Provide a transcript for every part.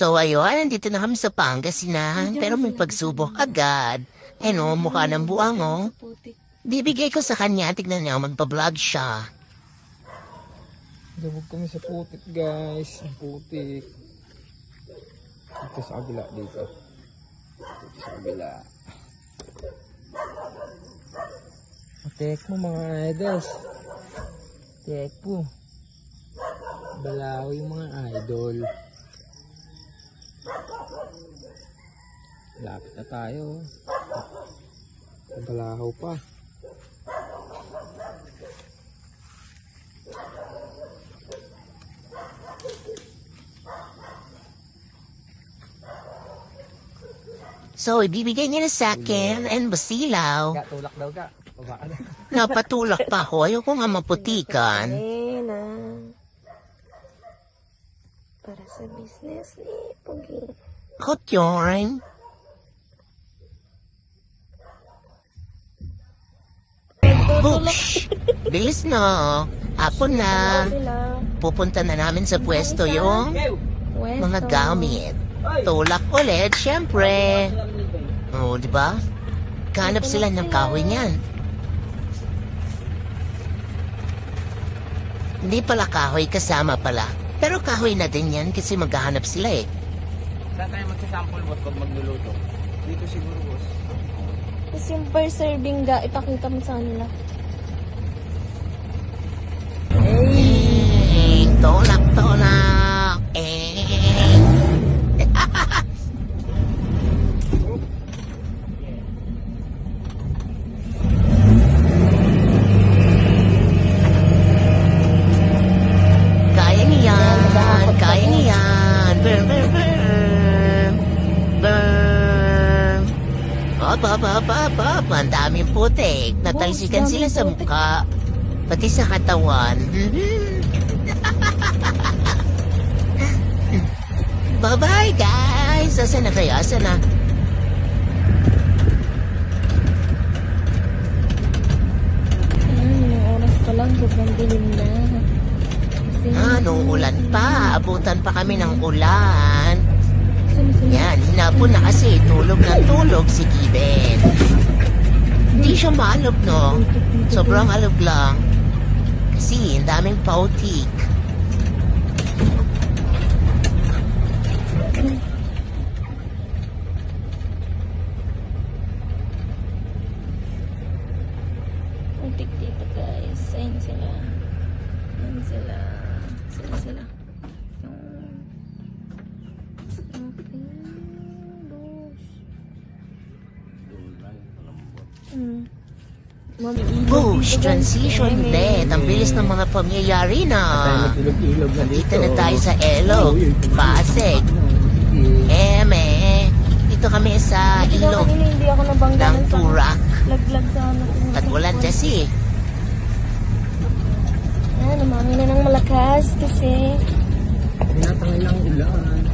So ayun, nandito na kami sa Pangasinan, pero may pagsubok agad. Ano, mukha ng buwang oh. Bibigay ko sa kanya, tignan niya, magpa-vlog siya. Dabog kami sa putik guys. Ang putik. Dito sa kabila dito. Dito sa kabila. Tek mo mga idols. Tek po. Balaw yung mga idol. Lapit na tayo. Balahaw pa. So, ibibigay niya na sa akin and basilaw. Tulak daw ka. Napatulak pa ako. Ayoko nga maputikan. Na. Para sa business ni Pogi. Hot yarn. Boosh! Bilis na. Hapon na. Pupunta na namin sa pwesto yung mga gamit. Tulak ulit, syempre. Oo, di ba? Kanap sila ng kahoy niyan. Hindi pala kahoy, kasama pala. Pero kahoy na din yan kasi maghahanap sila eh. Saan tayo magsasample boss pag magluluto? Dito siguro boss. Tapos yung per serving ga, ipakita mo sa kanila. Tolak, tolak. Kaya niyan, kaya niyan. Burn, burn, burn. Burn. Op. Ang daming putik. Natalsikan sila sa mukha. Pati sa katawan. Bye-bye, guys! Asan na kayo? Asan na? Yung oras pa lang, sobrang dilim na. Nung ulan pa. Abutan pa kami ng ulan. Yan, hinapon na kasi. Tulog ng tulog si Given. Hindi siya maalog, no? Sobrang alog lang. Kasi, ang daming pautik. Utik dito guys. Ayun sila. Ayun sila. Sila. Push, transition ulit. Ang bilis ng mga pangyayari na. Dito na tayo sa Ilog, Pasig, Eme. Dito kami sa ilog Hindi ako nabangga ng Turak. Laglag sa ano. At walang kasi. Yan, umami na ng malakas kasi. Tinatangay lang ulan.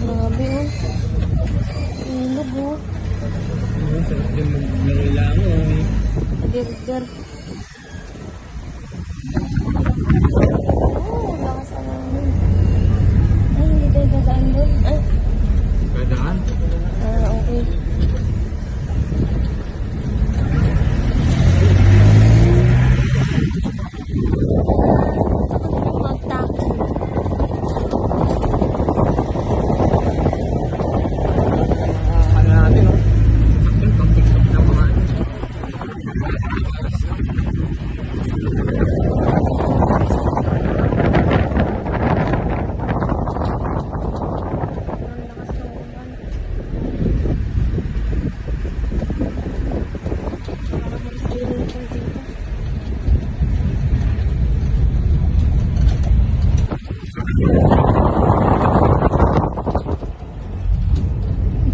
Grabe oh. Ilog oh. Sarap din mag-langoy. Adir-dir. Oh, lakas na namin. Ay, hindi tayo dadaan doon. Ay, Kadaan? okay. Mag-taxi. Ano natin, no? Sakyan, pang-tiktok na mga.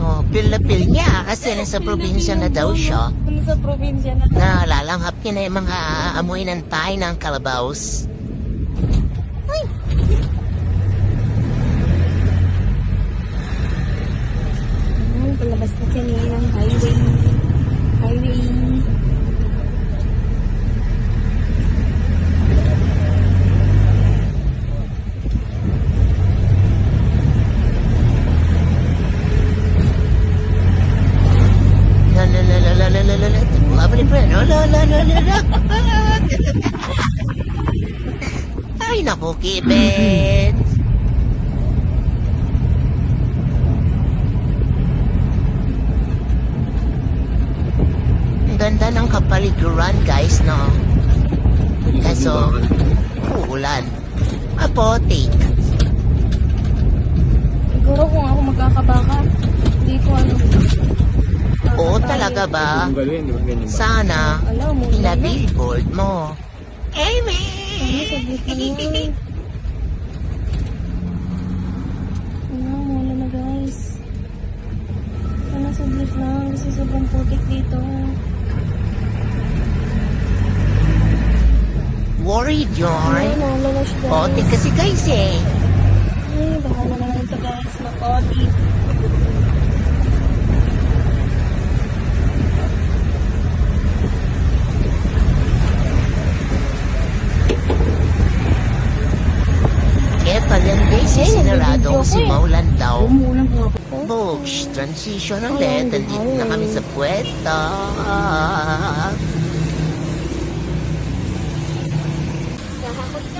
Oh, pil na pil niya kasi nasa probinsya na daw siya. Sa probinsya na. Nalalanghap niya na yung mga amoy ng tayo ng kalabaws. Palabas na kami ng highway. Gibbet! Ang ganda ng kapaliguran, guys, no? Kaso, uulan. Apotik. Siguro kung ako magkakabaka, hindi ko ano. Oo, talaga ba? Kung gawin, di ba ganyan ba? Sana, Alam mo, ina-billboard mo. Amen! saglit lang yun. Ano, muna na guys. Sana saglit lang kasi sobrang putik dito. Worried Ay, yarn. mawala na siya guys. Potik kasi guys eh. Ay, bahala na lang ito guys. Mapotik. Eto lang guys, Ay, sinarado nabibidyo si ko eh. Maulan daw. Umuulan ko ako. Books, transition Ay, ulit. ang Nandito na kami sa puweta.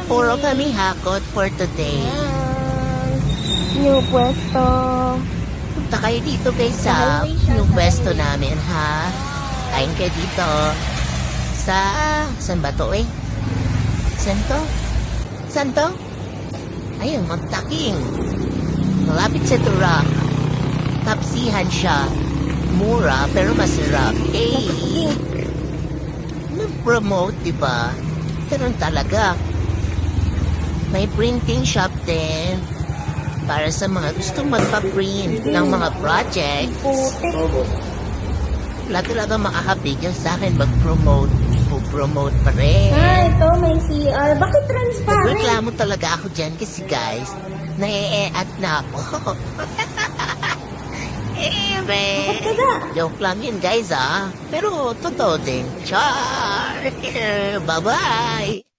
Puro kami hakot for today. New pwesto. Punta kayo dito guys sa yung pwesto namin ha. Kain kayo dito. Sa... San ba to eh? San to? San to? Ayun, Magtaking. Malapit sa Turak. Tapsihan siya. Mura pero masarap. Eh, nag-promote, diba? Ganun talaga. May printing shop din. Para sa mga gustong magpa-print ng mga project. Putik. Wala talaga makakabigyan sa akin mag-promote. Promote pa rin. Ito may CR. Bakit transparent? Reklamo talaga ako dyan kasi guys, na-e-at na ako. Bakit ka ga? Joke lang yun guys ah. Pero totoo din. Char! Bye-bye!